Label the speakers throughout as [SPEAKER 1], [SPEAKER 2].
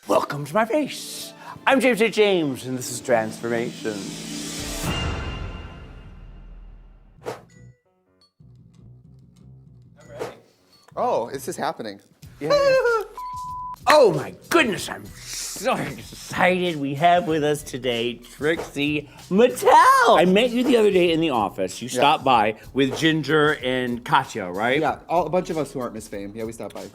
[SPEAKER 1] Welcome to my face. I'm James J. James, and this is Transformation.
[SPEAKER 2] Oh, it's just happening.
[SPEAKER 1] Yeah. Oh my goodness, I'm so excited. We have with us today Trixie Mattel. I met you the other day in the office. You stopped by with Ginger and Katya, right?
[SPEAKER 2] Yeah, a bunch of us who aren't Miss Fame. Yeah, we stopped by.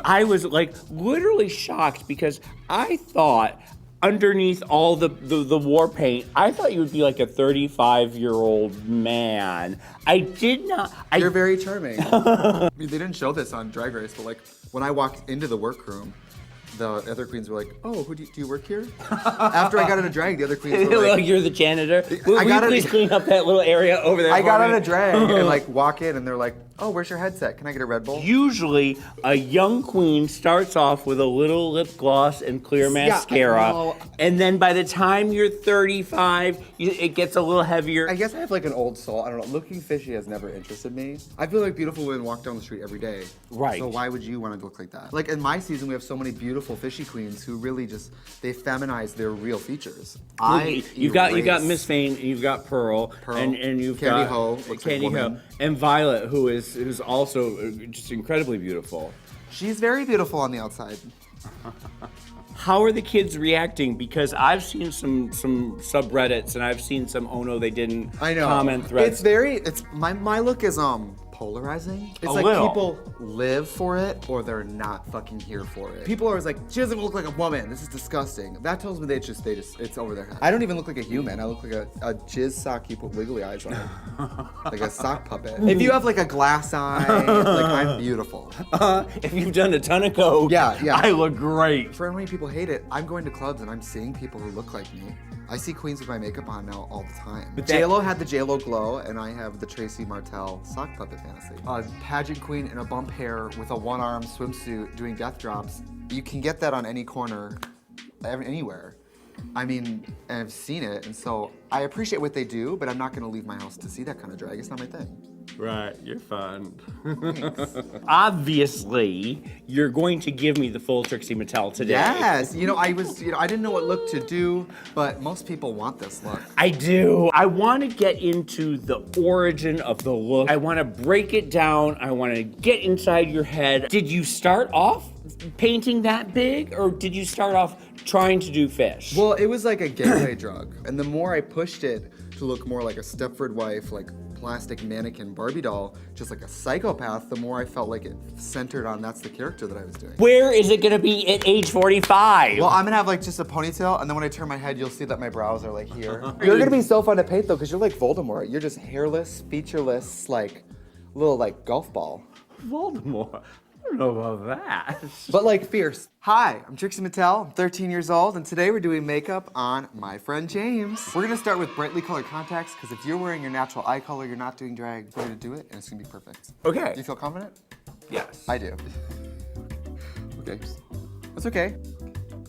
[SPEAKER 1] I was like literally shocked because I thought underneath all the war paint, I thought you would be like a 35-year-old man. I did not.
[SPEAKER 2] You're very charming. I mean, they didn't show this on Drag Race, but like when I walked into the workroom, the other queens were like, "Oh, do you work here?" After I got into drag, the other queens were like,
[SPEAKER 1] "You're the janitor. Will you please clean up that little area over there?"
[SPEAKER 2] I got on a drag and like walk in, and they're like, "Oh, where's your headset? Can I get a Red Bull?"
[SPEAKER 1] Usually, a young queen starts off with a little lip gloss and clear mascara, and then by the time you're 35, it gets a little heavier.
[SPEAKER 2] I guess I have like an old soul. I don't know. Looking fishy has never interested me. I feel like beautiful women walk down the street every day.
[SPEAKER 1] Right.
[SPEAKER 2] So why would you want to look like that? Like in my season, we have so many beautiful fishy queens who really just they feminize their real features.
[SPEAKER 1] You've got Miss Fame, and you've got Pearl, and you've
[SPEAKER 2] Candy
[SPEAKER 1] got
[SPEAKER 2] Ho,
[SPEAKER 1] Candy Ho, and Violet, who's also just incredibly beautiful.
[SPEAKER 2] She's very beautiful on the outside.
[SPEAKER 1] How are the kids reacting? Because I've seen some subreddits and I've seen some "oh no they didn't" comment threads.
[SPEAKER 2] It's my look is polarizing. It's like
[SPEAKER 1] little.
[SPEAKER 2] people live for it or they're not fucking here for it. People are always like, she doesn't look like a woman. This is disgusting. That tells me they just it's over their head. I don't even look like a human. I look like a jizz sock you put wiggly eyes on. Like a sock puppet. If you have like a glass eye, like I'm beautiful.
[SPEAKER 1] If you've done a ton of coke,
[SPEAKER 2] yeah.
[SPEAKER 1] I look great.
[SPEAKER 2] For how many people hate it, I'm going to clubs and I'm seeing people who look like me. I see queens with my makeup on now all the time. But J-Lo had the J-Lo glow, and I have the Trixie Mattel sock puppet fantasy. A pageant queen in a bump hair with a one-arm swimsuit doing death drops. You can get that on any corner, anywhere. I mean, and I've seen it, and so I appreciate what they do, but I'm not gonna leave my house to see that kind of drag. It's not my thing.
[SPEAKER 1] Right, you're fun. Obviously, you're going to give me the full Trixie Mattel today.
[SPEAKER 2] Yes, I didn't know what look to do, but most people want this look.
[SPEAKER 1] I do. I want to get into the origin of the look. I want to break it down. I want to get inside your head. Did you start off painting that big, or did you start off trying to do fish?
[SPEAKER 2] Well, it was like a gateway drug, and the more I pushed it to look more like a Stepford wife, like plastic mannequin Barbie doll, just like a psychopath, the more I felt like it centered on that's the character that I was doing.
[SPEAKER 1] Where is it gonna be at age 45?
[SPEAKER 2] Well, I'm gonna have like just a ponytail, and then when I turn my head, you'll see that my brows are like here. You're gonna be so fun to paint though, because you're like Voldemort. You're just hairless, featureless, like little like golf ball.
[SPEAKER 1] Voldemort? I don't know about that.
[SPEAKER 2] But like fierce. Hi, I'm Trixie Mattel, I'm 13 years old, and today we're doing makeup on my friend James. We're gonna start with brightly colored contacts, because if you're wearing your natural eye color, you're not doing drag, we're gonna do it, and it's gonna be perfect.
[SPEAKER 1] Okay.
[SPEAKER 2] Do you feel confident?
[SPEAKER 1] Yes.
[SPEAKER 2] I do. Okay. That's okay.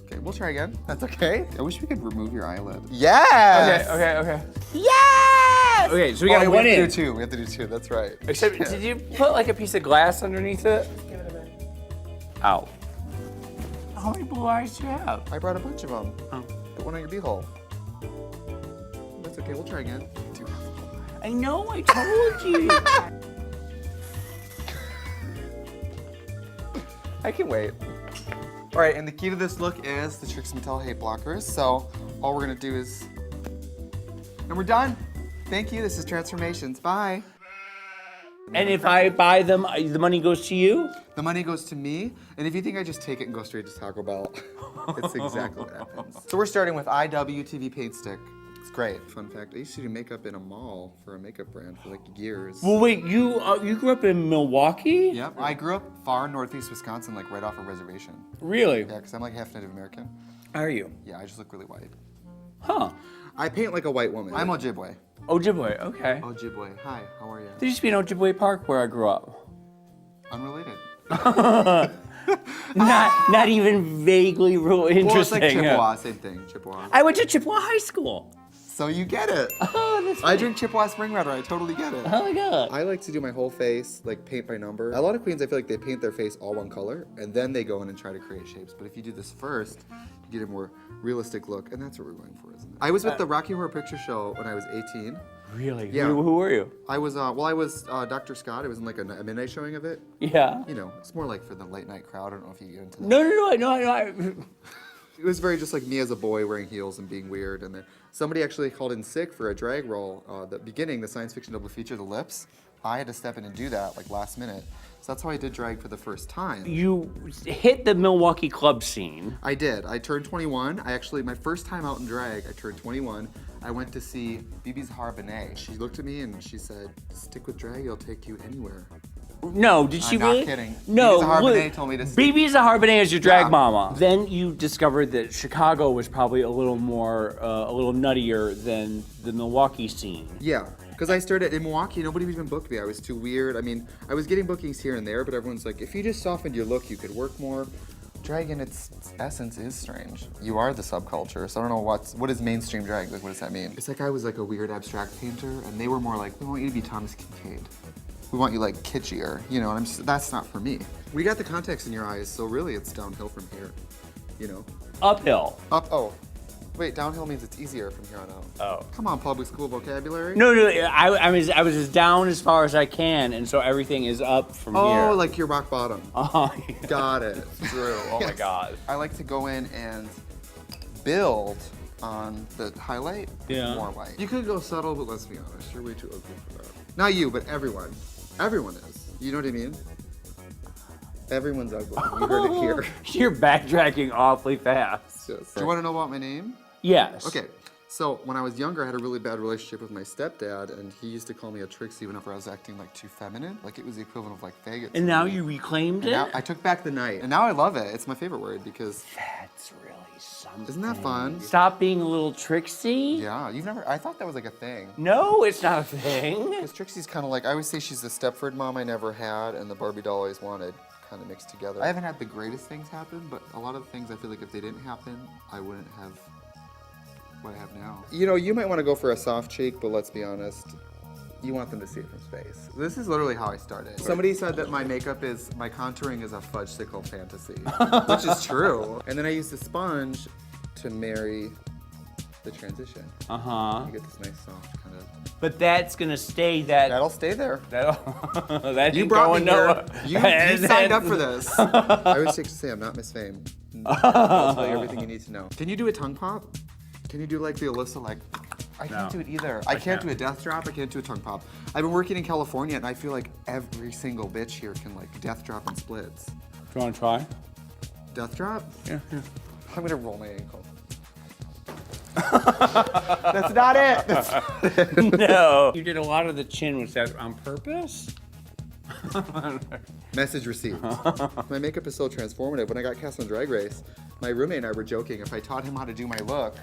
[SPEAKER 2] Okay, we'll try again. That's okay. I wish we could remove your eyelid. Yes!
[SPEAKER 1] Okay. Yes! Okay, so we got one in.
[SPEAKER 2] We have to do two, that's right.
[SPEAKER 1] Except, did you put like a piece of glass underneath it? Ow. How many blue eyes do you have?
[SPEAKER 2] I brought a bunch of them.
[SPEAKER 1] Oh.
[SPEAKER 2] Put one on your beehole. That's okay, we'll try again.
[SPEAKER 1] I know, I told you.
[SPEAKER 2] I can wait. All right, and the key to this look is the Trixie Mattel hate blockers. So all we're gonna do is, and we're done. Thank you, this is Transformations, bye.
[SPEAKER 1] And if I buy them, the money goes to you?
[SPEAKER 2] The money goes to me, and if you think I just take it and go straight to Taco Bell, it's exactly what happens. So we're starting with IWTV paint stick. It's great. Fun fact, I used to do makeup in a mall for a makeup brand for like years.
[SPEAKER 1] Well, wait, you grew up in Milwaukee?
[SPEAKER 2] Yep, I grew up far northeast Wisconsin, like right off a reservation.
[SPEAKER 1] Really?
[SPEAKER 2] Yeah, because I'm like half Native American.
[SPEAKER 1] Are you?
[SPEAKER 2] Yeah, I just look really white.
[SPEAKER 1] Huh.
[SPEAKER 2] I paint like a white woman. I'm Ojibwe.
[SPEAKER 1] Ojibwe, okay.
[SPEAKER 2] Ojibwe, hi, how are you?
[SPEAKER 1] There used to be an Ojibwe Park where I grew up.
[SPEAKER 2] Unrelated.
[SPEAKER 1] Not even vaguely real interesting.
[SPEAKER 2] Well, it's like Chippewa, same thing, Chippewa.
[SPEAKER 1] I went to Chippewa High School.
[SPEAKER 2] So you get it.
[SPEAKER 1] Oh, that's
[SPEAKER 2] I drink Chippewa Spring Water. I totally get it.
[SPEAKER 1] Oh my god.
[SPEAKER 2] I like to do my whole face, like paint by number. A lot of queens, I feel like they paint their face all one color, and then they go in and try to create shapes. But if you do this first, you get a more realistic look, and that's what we're going for, isn't it? I was with the Rocky Horror Picture Show when I was 18.
[SPEAKER 1] Really?
[SPEAKER 2] Yeah.
[SPEAKER 1] Who were you?
[SPEAKER 2] I was, I was Dr. Scott. I was in like a midnight showing of it.
[SPEAKER 1] Yeah.
[SPEAKER 2] You know, it's more like for the late night crowd. I don't know if you get into that.
[SPEAKER 1] No.
[SPEAKER 2] It was very just like me as a boy wearing heels and being weird. And then somebody actually called in sick for a drag role. The beginning, the science fiction double feature, The Lips. I had to step in and do that like last minute. So that's how I did drag for the first time.
[SPEAKER 1] You hit the Milwaukee club scene.
[SPEAKER 2] I did. I turned 21. My first time out in drag, I turned 21. I went to see Bibi Zahara Benet. She looked at me and she said, "Stick with drag, it'll take you anywhere."
[SPEAKER 1] No, did she
[SPEAKER 2] I'm
[SPEAKER 1] really?
[SPEAKER 2] not kidding.
[SPEAKER 1] No,
[SPEAKER 2] Bibi Zahara Benet told me to.
[SPEAKER 1] Bibi Zahara Benet is your drag
[SPEAKER 2] Yeah.
[SPEAKER 1] mama. Then you discovered that Chicago was probably a little more, a little nuttier than the Milwaukee scene.
[SPEAKER 2] Yeah, because I started in Milwaukee, nobody would even book me. I was too weird. I mean, I was getting bookings here and there, but everyone's like, if you just softened your look, you could work more. Drag in its essence is strange. You are the subculture, so I don't know what is mainstream drag, like what does that mean? It's like I was like a weird abstract painter, and they were more like, we want you to be Thomas Kincaid. We want you like kitschier, you know, and that's not for me. We got the context in your eyes, so really it's downhill from here, you know?
[SPEAKER 1] Uphill.
[SPEAKER 2] Oh. Wait, downhill means it's easier from here on out.
[SPEAKER 1] Oh.
[SPEAKER 2] Come on, public school vocabulary.
[SPEAKER 1] No, I was as down as far as I can, and so everything is up from here.
[SPEAKER 2] Oh, like your rock bottom.
[SPEAKER 1] Oh,
[SPEAKER 2] Got it.
[SPEAKER 1] true. Oh my god.
[SPEAKER 2] I like to go in and build on the highlight
[SPEAKER 1] Yeah.
[SPEAKER 2] more light. You could go subtle, but let's be honest, you're way too ugly for that. Not you, but everyone. Everyone is. You know what I mean? Everyone's ugly. You heard it here.
[SPEAKER 1] You're backtracking awfully fast.
[SPEAKER 2] Yes. Do you want to know about my name?
[SPEAKER 1] Yes.
[SPEAKER 2] Okay. So when I was younger, I had a really bad relationship with my stepdad, and he used to call me a Trixie whenever I was acting like too feminine. Like it was the equivalent of like faggot.
[SPEAKER 1] And now you reclaimed it?
[SPEAKER 2] Now I took back the night, and now I love it. It's my favorite word because
[SPEAKER 1] That's really something.
[SPEAKER 2] isn't that fun?
[SPEAKER 1] Stop being a little Trixie?
[SPEAKER 2] Yeah, I thought that was like a thing.
[SPEAKER 1] No, it's not a thing.
[SPEAKER 2] Because Trixie's kind of like, I always say she's the Stepford mom I never had and the Barbie doll I always wanted, kind of mixed together. I haven't had the greatest things happen, but a lot of things I feel like if they didn't happen, I wouldn't have what I have now. You know, you might want to go for a soft cheek, but let's be honest, you want them to see it from space. This is literally how I started. Somebody said that my contouring is a fudgesicle fantasy, which is true. And then I used a sponge to marry the transition.
[SPEAKER 1] Uh-huh.
[SPEAKER 2] You get this nice soft kind of.
[SPEAKER 1] But that's gonna stay that.
[SPEAKER 2] That'll stay there.
[SPEAKER 1] That
[SPEAKER 2] You
[SPEAKER 1] ain't
[SPEAKER 2] brought
[SPEAKER 1] going
[SPEAKER 2] me here.
[SPEAKER 1] nowhere.
[SPEAKER 2] You signed up for this. I always take to say I'm not Miss Fame. I'll tell you everything you need to know. Can you do a tongue pop? Can you do like the Alyssa like? I can't do it either. I can't do a death drop. I can't do a tongue pop. I've been working in California, and I feel like every single bitch here can like death drop and splits.
[SPEAKER 1] Do you wanna try?
[SPEAKER 2] Death drop?
[SPEAKER 1] Yeah.
[SPEAKER 2] I'm gonna roll my ankle. That's not it.
[SPEAKER 1] No. You did a lot of the chin. Was that on purpose?
[SPEAKER 2] Message received. My makeup is so transformative. When I got cast on Drag Race, my roommate and I were joking, if I taught him how to do my look,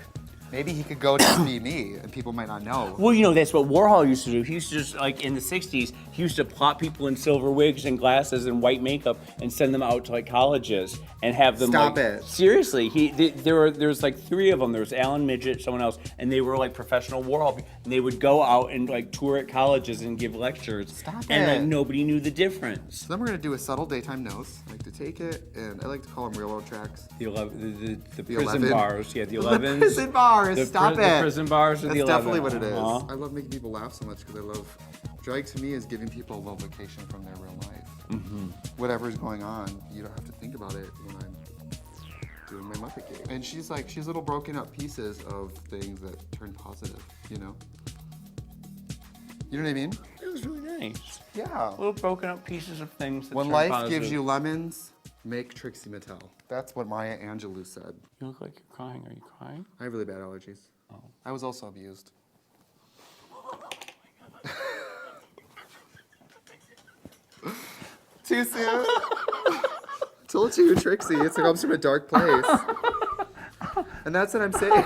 [SPEAKER 2] maybe he could go to be me, and people might not know.
[SPEAKER 1] Well, you know, that's what Warhol used to do. He used to just, like, in the 60s, he used to plot people in silver wigs and glasses and white makeup and send them out to, like, colleges and have them,
[SPEAKER 2] Stop
[SPEAKER 1] like...
[SPEAKER 2] it.
[SPEAKER 1] Seriously. There was, like, 3 of them. There was Alan Midget, someone else, and they were, like, professional Warhol people. And they would go out and, like, tour at colleges and give lectures.
[SPEAKER 2] Stop
[SPEAKER 1] and, like,
[SPEAKER 2] it.
[SPEAKER 1] nobody knew the difference.
[SPEAKER 2] So then we're gonna do a subtle daytime nose. I like to take it, and I like to call them railroad tracks.
[SPEAKER 1] The prison
[SPEAKER 2] 11.
[SPEAKER 1] bars. Yeah, the
[SPEAKER 2] The
[SPEAKER 1] 11s.
[SPEAKER 2] prison bars, stop
[SPEAKER 1] The
[SPEAKER 2] it.
[SPEAKER 1] prison bars are
[SPEAKER 2] That's
[SPEAKER 1] the 11.
[SPEAKER 2] definitely what it is.
[SPEAKER 1] Uh-huh.
[SPEAKER 2] I love making people laugh so much because I love, drag to me is giving people a little vacation from their real life.
[SPEAKER 1] Mm-hmm.
[SPEAKER 2] Whatever's going on, you don't have to think about it when I'm doing my Muppet game. And she's little broken up pieces of things that turn positive, you know? You know what I mean?
[SPEAKER 1] It was really nice.
[SPEAKER 2] Yeah.
[SPEAKER 1] Little broken up pieces of things that
[SPEAKER 2] When
[SPEAKER 1] turn
[SPEAKER 2] life
[SPEAKER 1] positive.
[SPEAKER 2] gives you lemons, make Trixie Mattel. That's what Maya Angelou said.
[SPEAKER 1] You look like you're crying. Are you crying?
[SPEAKER 2] I have really bad allergies.
[SPEAKER 1] Oh.
[SPEAKER 2] I was also abused. Too soon? Told you, Trixie. It's like I'm from a dark place. And that's what I'm saying.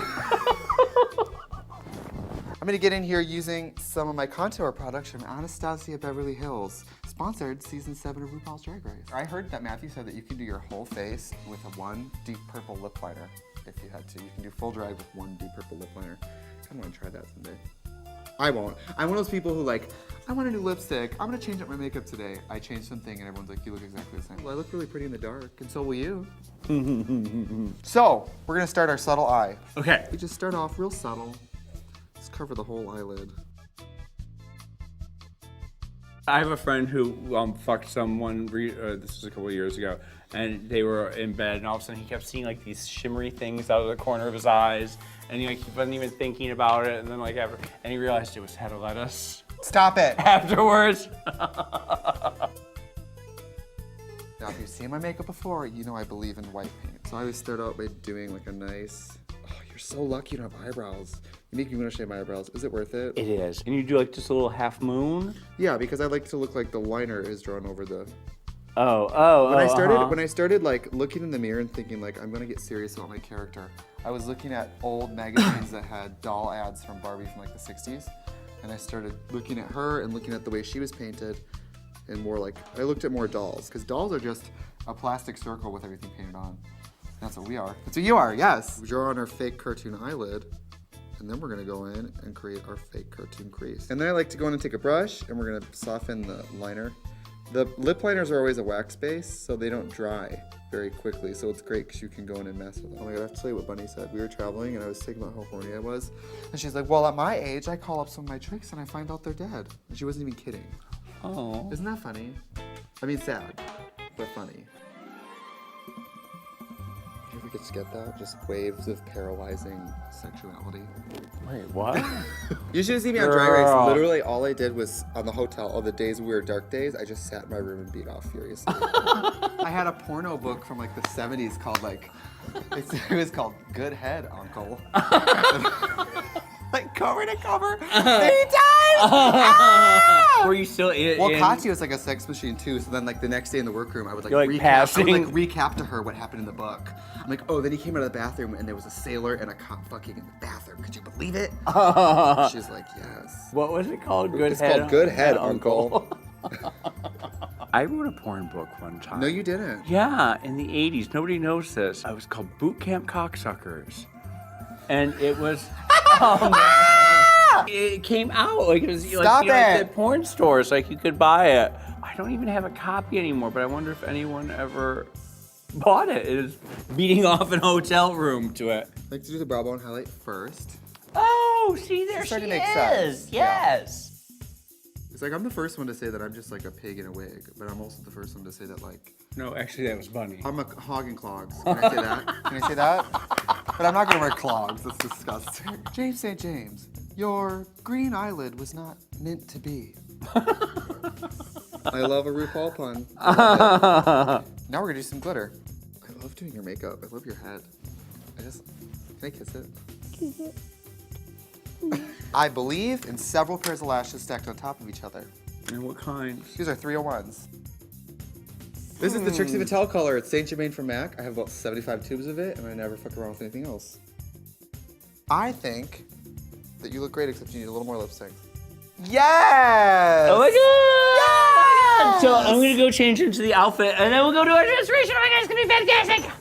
[SPEAKER 2] I'm gonna get in here using some of my contour products from Anastasia Beverly Hills, sponsored season 7 of RuPaul's Drag Race. I heard that Matthew said that you can do your whole face with a one deep purple lip liner. if you had to. You can do full drag with one deep purple lip liner. I want to try that someday. I won't. I'm one of those people who like, I want a new lipstick. I'm gonna change up my makeup today. I change something and everyone's like, you look exactly the same. Well, I look really pretty in the dark, and so will you. So, we're gonna start our subtle eye.
[SPEAKER 1] Okay.
[SPEAKER 2] We just start off real subtle. Just cover the whole eyelid.
[SPEAKER 1] I have a friend who fucked someone, this was a couple of years ago, and they were in bed, and all of a sudden he kept seeing like these shimmery things out of the corner of his eyes, and he wasn't even thinking about it, and then like and he realized it was head of lettuce.
[SPEAKER 2] Stop it!
[SPEAKER 1] Afterwards.
[SPEAKER 2] Now, if you've seen my makeup before, you know I believe in white paint. So I always start out by doing like a nice, oh, you're so lucky you don't have eyebrows. You make me want to shave my eyebrows. Is it worth it?
[SPEAKER 1] It is. And you do like just a little half moon?
[SPEAKER 2] Yeah, because I like to look like the liner is drawn over the...
[SPEAKER 1] When
[SPEAKER 2] When I started like looking in the mirror and thinking like, I'm gonna get serious about my character, I was looking at old magazines that had doll ads from Barbie from like the 60s. And I started looking at her and looking at the way she was painted and more like, I looked at more dolls. Because dolls are just a plastic circle with everything painted on. That's what we are. That's what you are, yes. We draw on our fake cartoon eyelid. And then we're gonna go in and create our fake cartoon crease. And then I like to go in and take a brush and we're gonna soften the liner. The lip liners are always a wax base, so they don't dry very quickly. So it's great because you can go in and mess with them. Oh my God, I have to tell you what Bunny said. We were traveling and I was thinking about how horny I was. And she's like, well, at my age, I call up some of my tricks and I find out they're dead. And she wasn't even kidding.
[SPEAKER 1] Oh.
[SPEAKER 2] Isn't that funny? I mean, sad, but funny. Do you ever just get that? Just waves of paralyzing sexuality.
[SPEAKER 1] Wait, what?
[SPEAKER 2] You should have seen me on Drag Race. Literally, all I did was on the hotel, all the days we were dark days, I just sat in my room and beat off furiously. I had a porno book from like the 70s called like, it was called Good Head, Uncle. Like cover to cover, 3 times! Ah!
[SPEAKER 1] Were you still in?
[SPEAKER 2] Well, Katya was like a sex machine too, so then like the next day in the workroom, I would like, recap to her what happened in the book. I'm like, oh, then he came out of the bathroom and there was a sailor and a cop fucking in the bathroom. Could you believe it? She's like, yes.
[SPEAKER 1] What was it called?
[SPEAKER 2] It's called Good Head, Uncle.
[SPEAKER 1] I wrote a porn book one time.
[SPEAKER 2] No, you didn't.
[SPEAKER 1] Yeah, in the 80s. Nobody knows this. It was called Boot Camp Cocksuckers. And it was... it came out like it was like at porn stores, like you could buy it. I don't even have a copy anymore, but I wonder if anyone ever bought it. It is beating off an hotel room to it.
[SPEAKER 2] I like to do the brow bone highlight first.
[SPEAKER 1] Oh, see, there she
[SPEAKER 2] make
[SPEAKER 1] is.
[SPEAKER 2] sense.
[SPEAKER 1] Yes.
[SPEAKER 2] Yeah. It's like I'm the first one to say that I'm just like a pig in a wig, but I'm also the first one to say that like...
[SPEAKER 1] No, actually, that was Bunny.
[SPEAKER 2] I'm a hog in clogs. Can I say that? Can I say that? But I'm not gonna wear clogs. That's disgusting. James St. James, your green eyelid was not meant to be. I love a RuPaul pun. Now we're gonna do some glitter. I love doing your makeup. I love your head. Can I kiss it?
[SPEAKER 3] Kiss it.
[SPEAKER 2] I believe in several pairs of lashes stacked on top of each other.
[SPEAKER 1] And what kinds?
[SPEAKER 2] These are 301s. This is the Trixie Mattel color. It's Saint Germain from MAC. I have about 75 tubes of it, and I never fuck around with anything else. I think that you look great, except you need a little more lipstick. Yes!
[SPEAKER 1] Oh my God!
[SPEAKER 2] Yes!
[SPEAKER 1] So I'm gonna go change into the outfit, and then we'll go to our demonstration. Oh my God, it's gonna be fantastic!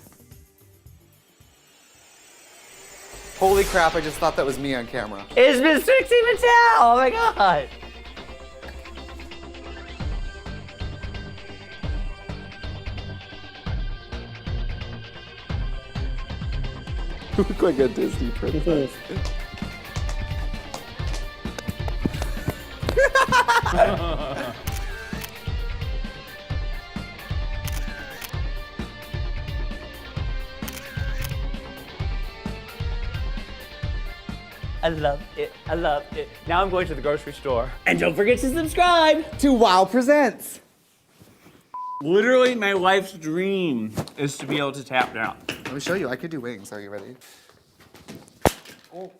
[SPEAKER 2] Holy crap, I just thought that was me on camera.
[SPEAKER 1] It's Miss Trixie Mattel! Oh my God!
[SPEAKER 2] You look like a Disney princess.
[SPEAKER 1] I love it. I love it. Now I'm going to the grocery store. And don't forget to subscribe
[SPEAKER 2] to Wow Presents.
[SPEAKER 1] Literally, my life's dream is to be able to tap down.
[SPEAKER 2] Let me show you. I could do wings. Are you ready? Oh.